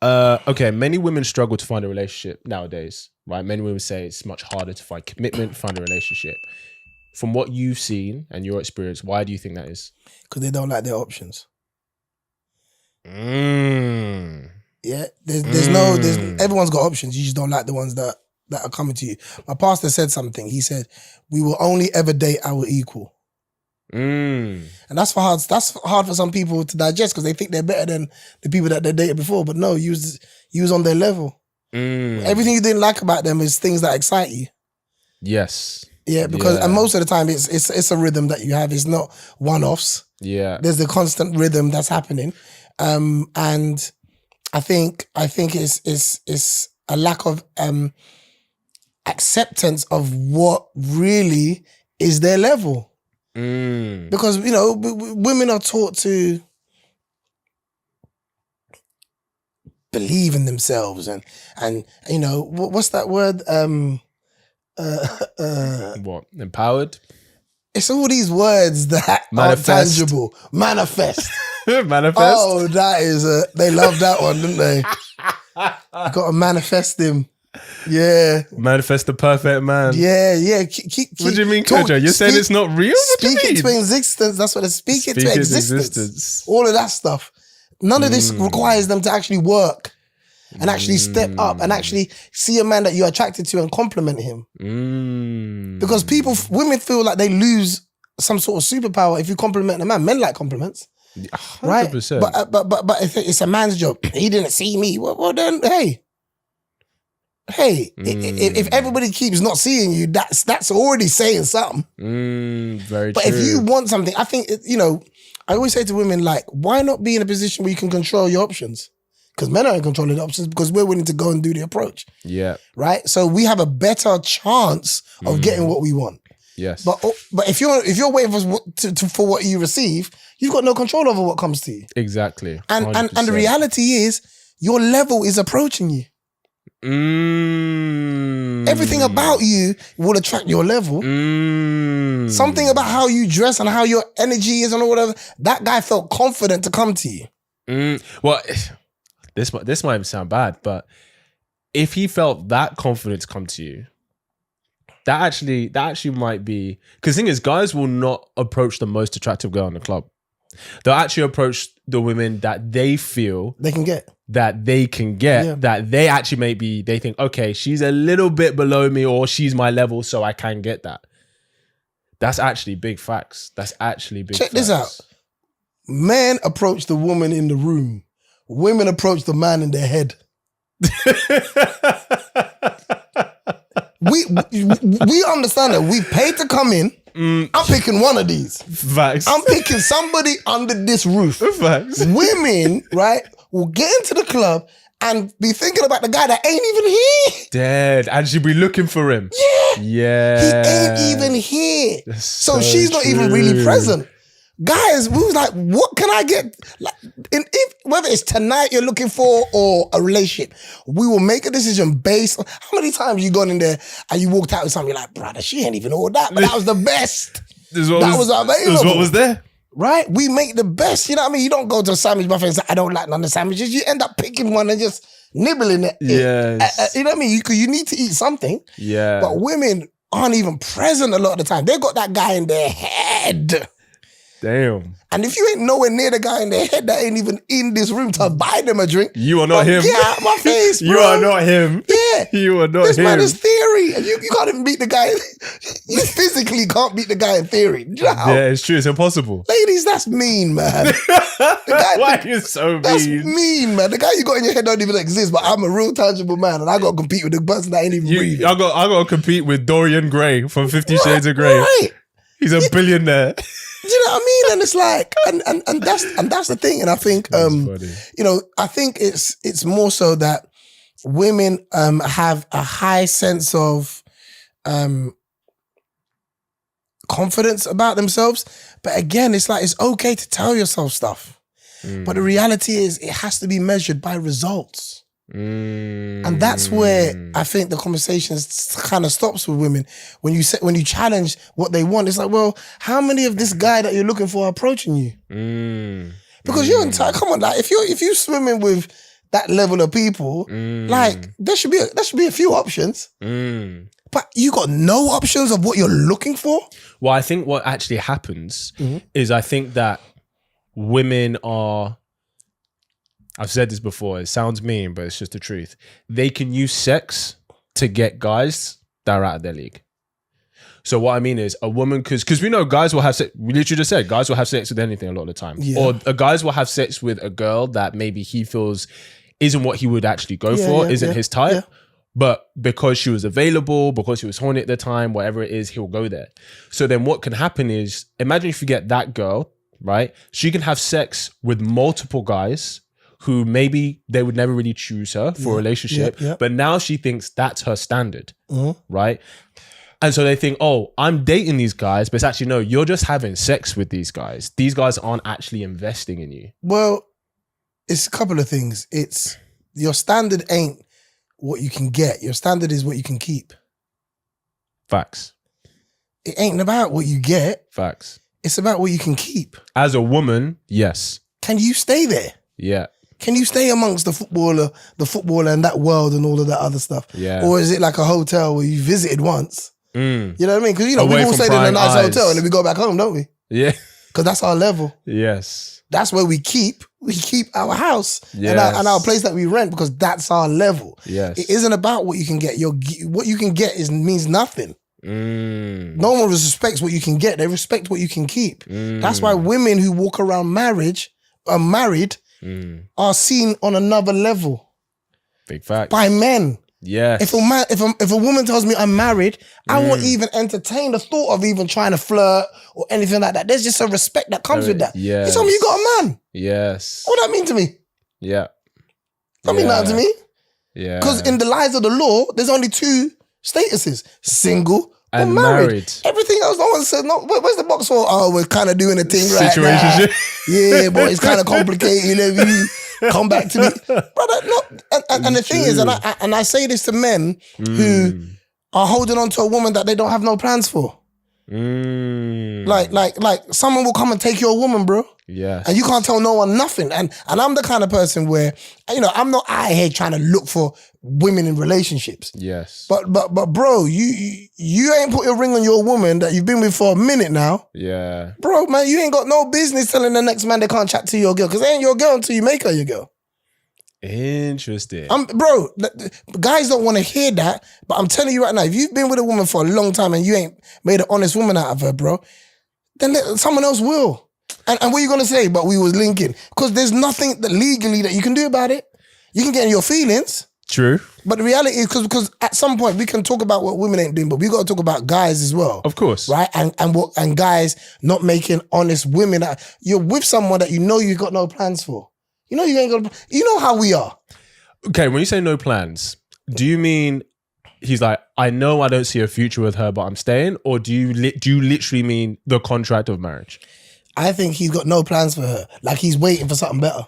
Okay, many women struggle to find a relationship nowadays, right? Many women say it's much harder to find commitment, find a relationship. From what you've seen and your experience, why do you think that is? Because they don't like their options. Yeah, everyone's got options. You just don't like the ones that are coming to you. My pastor said something. He said, "We will only ever date our equal." And that's hard for some people to digest because they think they're better than the people that they dated before. But no, you was on their level. Everything you didn't like about them is things that excite you. Yes. Yeah, because and most of the time it's a rhythm that you have. It's not one-offs. Yeah. There's the constant rhythm that's happening. And I think it's a lack of acceptance of what really is their level. Because, you know, women are taught to believe in themselves and you know, what's that word? What? Empowered? It's all these words that aren't tangible. Manifest. Manifest? Oh, that is they love that one, didn't they? You got to manifest him. Yeah. Manifest the perfect man. Yeah. What do you mean, Kojo? You're saying it's not real? Speak it to existence. That's what it's speak it to existence. All of that stuff. None of this requires them to actually work and actually step up and actually see a man that you're attracted to and compliment him. Because women feel like they lose some sort of superpower if you compliment a man. Men like compliments. 100%. Right? But if it's a man's job, he didn't see me. Well then, hey, if everybody keeps not seeing you, that's already saying something. Very but true. If you want something, I think, you know, I always say to women, like, why not be in a position where you can control your options? Because men are in control of the options because we're willing to go and do the approach. Yeah. Right? So we have a better chance of getting what we want. Yes. But if you're waiting for what you receive, you've got no control over what comes to you. Exactly. And the reality is, your level is approaching you. Everything about you will attract your level. Something about how you dress and how your energy is and whatever. That guy felt confident to come to you. Well, this might sound bad, but if he felt that confident to come to you, that actually might be, because the thing is, guys will not approach the most attractive girl in the club. They'll actually approach the women that they feel they can get, that they actually they think, okay, she's a little bit below me or she's my level, so I can get that. That's actually big facts. Check this out. Men approach the woman in the room. Women approach the man in their head. We understand that we paid to come in. I'm picking one of these. Facts. I'm picking somebody under this roof. Facts. Women, right, will get into the club and be thinking about the guy that ain't even here. Dead. And she'll be looking for him. Yeah. He ain't even here. So she's not true. even really present. Guys, we was like, what can I get? Like, whether it's tonight you're looking for or a relationship, we will make a decision based on how many times you gone in there and you walked out with something, you're like, brother, she ain't even all that, but that was the best. That was available. This was what was there. Right? We make the best, you know what I mean? You don't go to a sandwich buffet and say, I don't like none of the sandwiches. You end up picking one and just nibbling it. Yes. You know what I mean? You need to eat something. Yeah. But women aren't even present a lot of the time. They got that guy in their head. Damn. And if you ain't nowhere near the guy in their head that ain't even in this room to buy them a drink, you are not him. Get out of my face, bro. You are not him. Yeah. You are not this him. Man is theory. And you can't even beat the guy. You physically can't beat the guy in theory. You know how? Yeah, it's true. It's impossible. Ladies, that's mean, man. Why are you so mean? That's mean, man. The guy you got in your head don't even exist, but I'm a real tangible man and I got to compete with the person that ain't even breathing. I got to compete with Dorian Gray from 50 Shades of Grey. Right. He's a billionaire. Do you know what I mean? And it's like, and that's the thing. And I think, you know, I think it's more so that women have a high sense of confidence about themselves. But again, it's like, it's okay to tell yourself stuff. But the reality is it has to be measured by results. And that's where I think the conversation kind of stops with women. When you challenge what they want, it's like, well, how many of this guy that you're looking for are approaching you? Because you're entire. Come on, like if you swimming with that level of people, like there should be a few options. But you got no options of what you're looking for? Well, I think what actually happens is I think that women are, I've said this before, it sounds mean, but it's just the truth. They can use sex to get guys that are out of their league. So what I mean is a woman, because we know guys will have sex, we literally just said, guys will have sex with anything a lot of the time. Yeah. Or guys will have sex with a girl that maybe he feels isn't what he would actually go for, isn't his type. Yeah. But because she was available, because he was horny at the time, whatever it is, he'll go there. So then what can happen is, imagine if you get that girl, right? She can have sex with multiple guys who maybe they would never really choose her for a relationship. But now she thinks that's her standard, right? And so they think, oh, I'm dating these guys, but it's actually, no, you're just having sex with these guys. These guys aren't actually investing in you. Well, it's a couple of things. It's your standard ain't what you can get. Your standard is what you can keep. Facts. It ain't about what you get. Facts. It's about what you can keep. As a woman, yes. Can you stay there? Yeah. Can you stay amongst the footballer and that world and all of that other stuff? Yeah. Or is it like a hotel where you visited once? You know what I mean? Because, we all stayed in a nice hotel and then we go back home, don't we? Yeah. Because that's our level. Yes. That's where we keep our house and our place that we rent, because that's our level. Yes. It isn't about what you can get. What you can get means nothing. No one respects what you can get. They respect what you can keep. That's why women who walk around married are seen on another level. Big fact. By men. Yes. If a woman tells me I'm married, I won't even entertain the thought of even trying to flirt or anything like that. There's just a respect that comes with that. Yes. You told me you got a man. Yes. What does that mean to me? Yeah. That mean nothing to me. Yeah. Because in the lies of the law, there's only two statuses: single or and married. Everything else, no one said, no, where's the box for? Oh, we're kind of doing a thing right now. Yeah, but it's kind of complicated. If you come back to me. Brother, no. And the thing is, and I say this to men who are holding on to a woman that they don't have no plans for. Like someone will come and take your woman, bro. Yeah. And you can't tell no one nothing. And I'm the kind of person where, I'm not out here trying to look for women in relationships. Yes. But bro, you ain't put your ring on your woman that you've been with for a minute now. Yeah. Bro, man, you ain't got no business telling the next man they can't chat to your girl, because they ain't your girl until you make her your girl. Interesting. Bro, guys don't want to hear that, but I'm telling you right now, if you've been with a woman for a long time and you ain't made an honest woman out of her, bro, then someone else will. And what are you going to say? But we was linking. Because there's nothing that legally that you can do about it. You can get in your feelings. True. But the reality is, because at some point we can talk about what women ain't doing, but we got to talk about guys as well. Of course. Right? And guys not making honest women. You're with someone that you know you've got no plans for. You know you ain't got. You know how we are. Okay, when you say no plans, do you mean he's like, I know I don't see a future with her, but I'm staying, or do you literally mean the contract of marriage? I think he's got no plans for her. Like he's waiting for something better.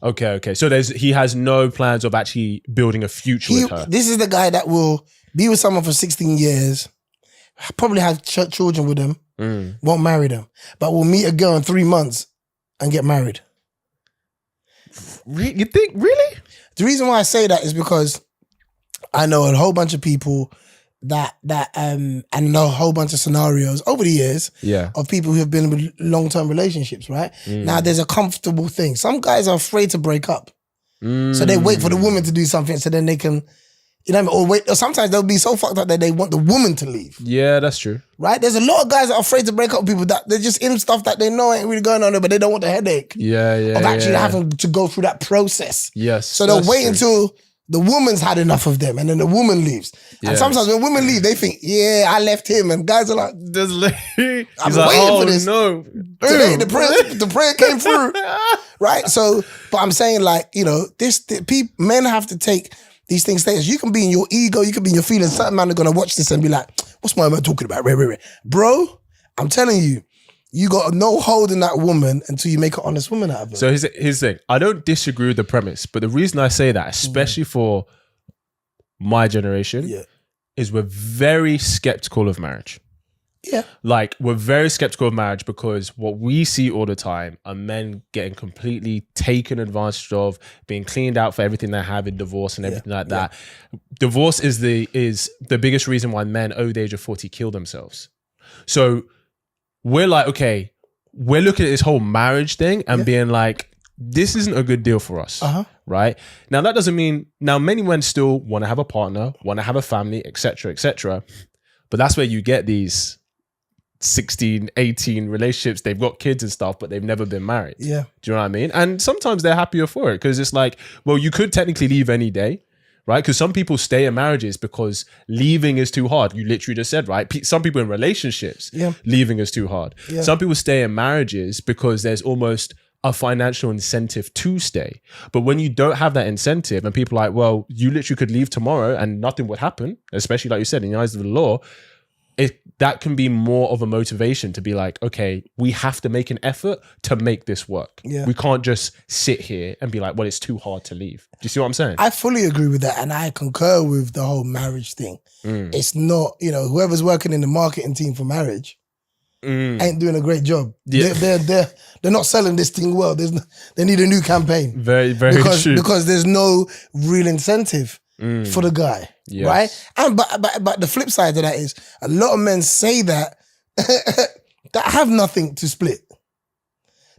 Okay. So he has no plans of actually building a future with her. This is the guy that will be with someone for 16 years, probably have children with them, won't marry them, but will meet a girl in 3 months and get married. You think, really? The reason why I say that is because I know a whole bunch of people and know a whole bunch of scenarios over the years of people who have been in long-term relationships, right? Now there's a comfortable thing. Some guys are afraid to break up. So they wait for the woman to do something so then they can, or sometimes they'll be so fucked up that they want the woman to leave. Yeah, that's true. Right? There's a lot of guys that are afraid to break up with people that they're just in stuff that they know ain't really going on there, but they don't want the headache. Of actually having to go through that process. Yes. So they'll wait until the woman's had enough of them and then the woman leaves. Yes. And sometimes when women leave, they think, yeah, I left him. And guys are like, he's waiting like, for this. No. Today, the prayer came through. Right? So, but I'm saying men have to take these things serious. You can be in your ego, you can be in your feelings. Certain man are going to watch this and be like, what's my man talking about? Bro, I'm telling you, you got no hold in that woman until you make an honest woman out of her. So here's the thing. I don't disagree with the premise, but the reason I say that, especially for my generation, is we're very skeptical of marriage. Yeah. Like, we're very skeptical of marriage because what we see all the time are men getting completely taken advantage of, being cleaned out for everything they have in divorce and everything like that. Divorce is the biggest reason why men over the age of 40 kill themselves. So we're like, okay, we're looking at this whole marriage thing and being like, this isn't a good deal for us, right? Now, that doesn't mean, now many men still want to have a partner, want to have a family, etc., etc. But that's where you get these 16, 18 relationships. They've got kids and stuff, but they've never been married. Yeah. Do you know what I mean? And sometimes they're happier for it because it's like, well, you could technically leave any day, right? Because some people stay in marriages because leaving is too hard. You literally just said, right? Some people in relationships, leaving is too hard. Yeah. Some people stay in marriages because there's almost a financial incentive to stay. But when you don't have that incentive and people are like, well, you literally could leave tomorrow and nothing would happen, especially like you said, in the eyes of the law, that can be more of a motivation to be like, okay, we have to make an effort to make this work. Yeah. We can't just sit here and be like, well, it's too hard to leave. Do you see what I'm saying? I fully agree with that. And I concur with the whole marriage thing. It's not, whoever's working in the marketing team for marriage ain't doing a great job. Yeah. They're not selling this thing well. They need a new campaign. Very, very true. Because there's no real incentive for the guy. Yes. Right? And but the flip side of that is a lot of men say that that have nothing to split.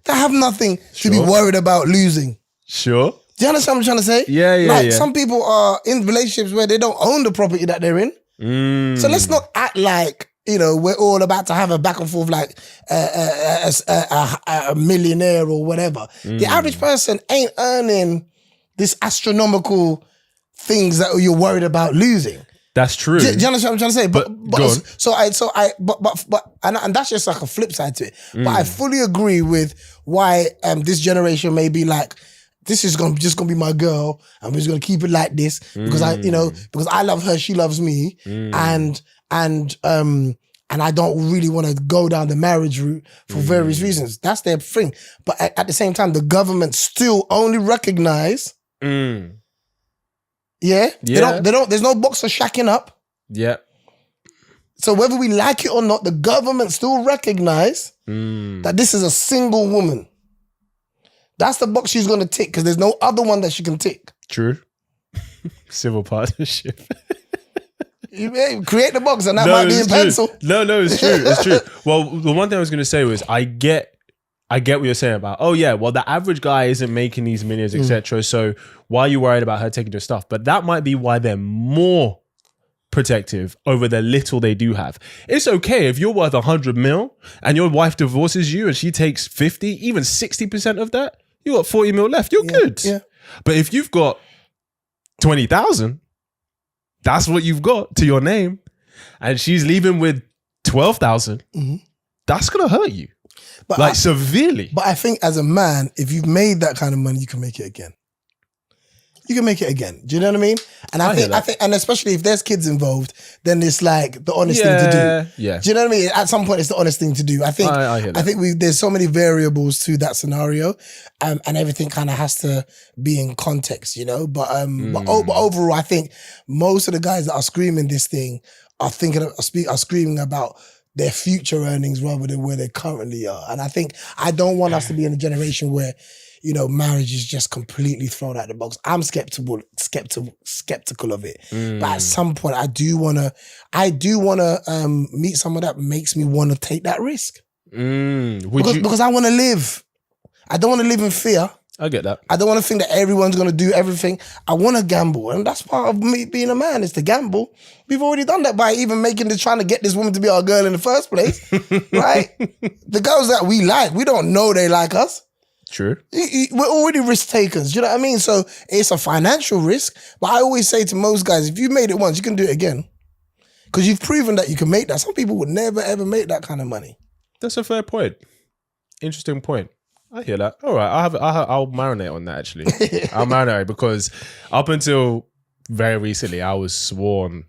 That have nothing to be worried about losing. Sure. Do you understand what I'm trying to say? Yeah. Some people are in relationships where they don't own the property that they're in. So let's not act like, we're all about to have a back and forth like a millionaire or whatever. The average person ain't earning this astronomical things that you're worried about losing. That's true. Do you understand what I'm trying to say? And that's just like a flip side to it. But I fully agree with why this generation may be like, this is just gonna be my girl, and we're just gonna keep it like this because because I love her, she loves me, and I don't really want to go down the marriage route for various reasons. That's their thing. But at the same time, the government still only recognize. Yeah. They don't, there's no box for shacking up. Yeah. So whether we like it or not, the government still recognize that this is a single woman. That's the box she's going to tick because there's no other one that she can tick. True. Civil partnership. You create the box and that might be in pencil. No, it's true. It's true. Well, the one thing I was going to say was I get what you're saying about, the average guy isn't making these millions, etc. So why are you worried about her taking your stuff? But that might be why they're more protective over the little they do have. It's okay if you're worth 100 mil and your wife divorces you and she takes 50, even 60% of that, you got 40 mil left. You're good. Yeah. But if you've got 20,000, that's what you've got to your name, and she's leaving with 12,000, that's going to hurt you. But severely. But I think as a man, if you've made that kind of money, you can make it again. You can make it again. Do you know what I mean? And I think, and especially if there's kids involved, then it's like the honest thing to do. Yeah. Do you know what I mean? At some point, it's the honest thing to do. I think. I think there's so many variables to that scenario, and everything kind of has to be in context, But overall, I think most of the guys that are screaming this thing are screaming about their future earnings rather than where they currently are. And I think I don't want us to be in a generation where, marriage is just completely thrown out the box. I'm skeptical of it. But at some point I do wanna meet someone that makes me want to take that risk. Because I want to live. I don't want to live in fear. I get that. I don't want to think that everyone's going to do everything. I want to gamble. And that's part of me being a man, is to gamble. We've already done that by even trying to get this woman to be our girl in the first place. Right? The girls that we like, we don't know they like us. True. We're already risk takers. Do you know what I mean? So it's a financial risk. But I always say to most guys, if you made it once, you can do it again. Because you've proven that you can make that. Some people would never, ever make that kind of money. That's a fair point. Interesting point. I hear that. All right, I'll marinate on that actually. I'll marinate because up until very recently, I was sworn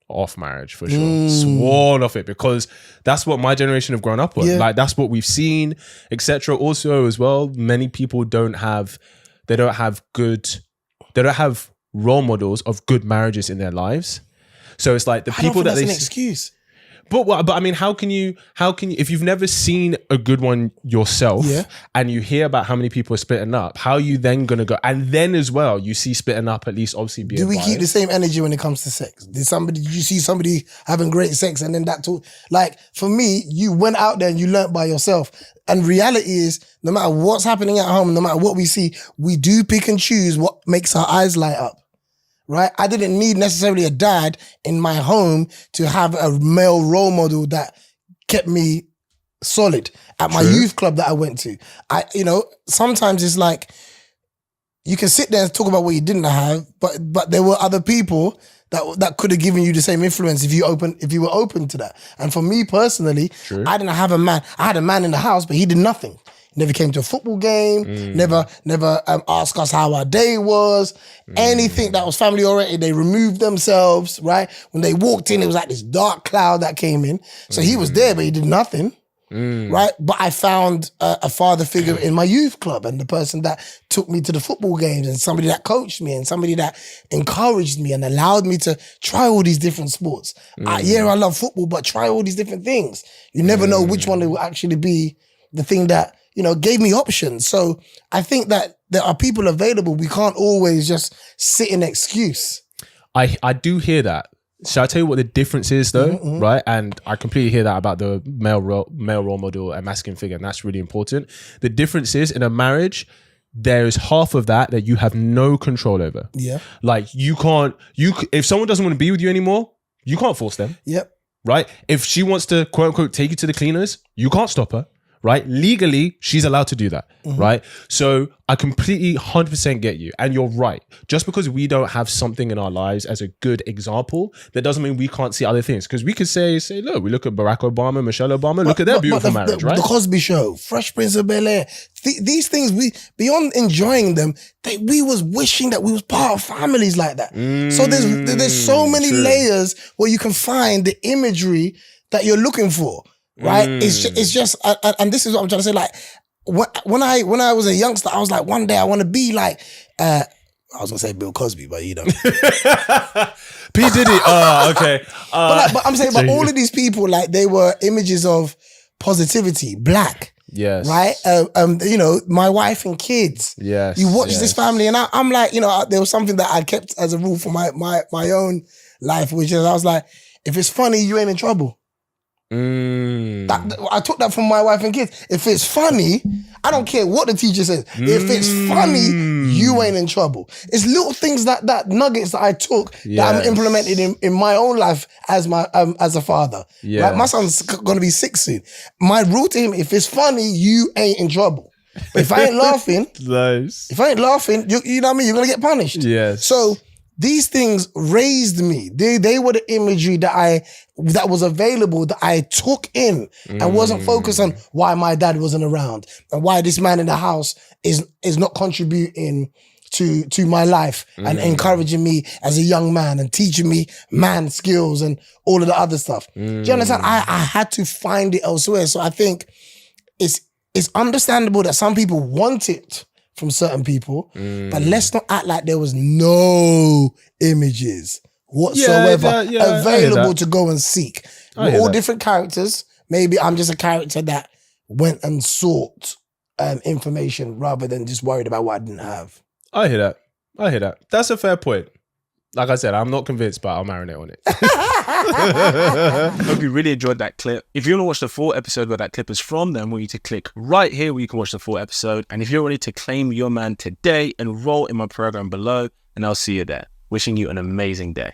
off marriage for sure. Sworn off it because that's what my generation have grown up with. Like that's what we've seen, etc. Also, as well, many people don't have role models of good marriages in their lives. So it's like the people that that's an excuse. But I mean, how can you, if you've never seen a good one yourself, and you hear about how many people are splitting up, how are you then gonna go? And then as well, you see splitting up, at least obviously be. Do we keep the same energy when it comes to sex? Did you see somebody having great sex and then that talk? Like for me, you went out there and you learnt by yourself. And reality is, no matter what's happening at home, no matter what we see, we do pick and choose what makes our eyes light up. Right? I didn't need necessarily a dad in my home to have a male role model that kept me solid at my youth club that I went to. Sometimes it's like you can sit there and talk about what you didn't have, but there were other people that could have given you the same influence if you were open to that. And for me personally, I didn't have a man. I had a man in the house, but he did nothing. Never came to a football game, never asked us how our day was, anything that was family oriented, they removed themselves, right? When they walked in, it was like this dark cloud that came in. So he was there, but he did nothing, right? But I found a father figure in my youth club and the person that took me to the football games and somebody that coached me and somebody that encouraged me and allowed me to try all these different sports. I love football, but try all these different things. You never know which one will actually be the thing that, gave me options. So I think that there are people available. We can't always just sit in excuse. I do hear that. Shall I tell you what the difference is though? Right? And I completely hear that about the male role model and masculine figure. And that's really important. The difference is in a marriage, there is half of that you have no control over. Yeah. Like if someone doesn't want to be with you anymore, you can't force them. Yep. Right? If she wants to quote unquote take you to the cleaners, you can't stop her. Right? Legally, she's allowed to do that. Right? So I completely 100% get you. And you're right. Just because we don't have something in our lives as a good example, that doesn't mean we can't see other things. Because we could say, look, we look at Barack Obama, Michelle Obama, look at their beautiful marriage, right? The Cosby Show, Fresh Prince of Bel-Air. These things, beyond enjoying them, we was wishing that we was part of families like that. So there's so many layers where you can find the imagery that you're looking for. Right? It's just, and this is what I'm trying to say. Like, when I was a youngster, I was like, one day I want to be like, I was gonna say Bill Cosby, but P. Diddy. Oh, okay. But I'm saying, but all of these people, like, they were images of positivity, black. Yes. Right? My wife and kids. Yes. You watch this family, and I'm like, there was something that I kept as a rule for my own life, which is I was like, if it's funny, you ain't in trouble. I took that from my wife and kids. If it's funny, I don't care what the teacher says. If it's funny, you ain't in trouble. It's little things that nuggets that I took that I'm implementing in my own life as a father. Yeah. Like my son's gonna be 6 soon. My rule to him: if it's funny, you ain't in trouble. But if I ain't laughing, if I ain't laughing, you know what I mean. You're gonna get punished. Yes. So these things raised me. They were the imagery that was available that I took in and wasn't focused on why my dad wasn't around and why this man in the house is not contributing to my life and encouraging me as a young man and teaching me man skills and all of the other stuff. Do you understand? I had to find it elsewhere. So I think it's understandable that some people want it from certain people, but let's not act like there was no images whatsoever available to go and seek. We're all different characters. Maybe I'm just a character that went and sought information rather than just worried about what I didn't have. I hear that. That's a fair point. Like I said, I'm not convinced, but I'll marinate on it. Hope you really enjoyed that clip. If you want to watch the full episode where that clip is from, then I want you to click right here where you can watch the full episode. And if you're ready to claim your man today, enroll in my program below, and I'll see you there. Wishing you an amazing day.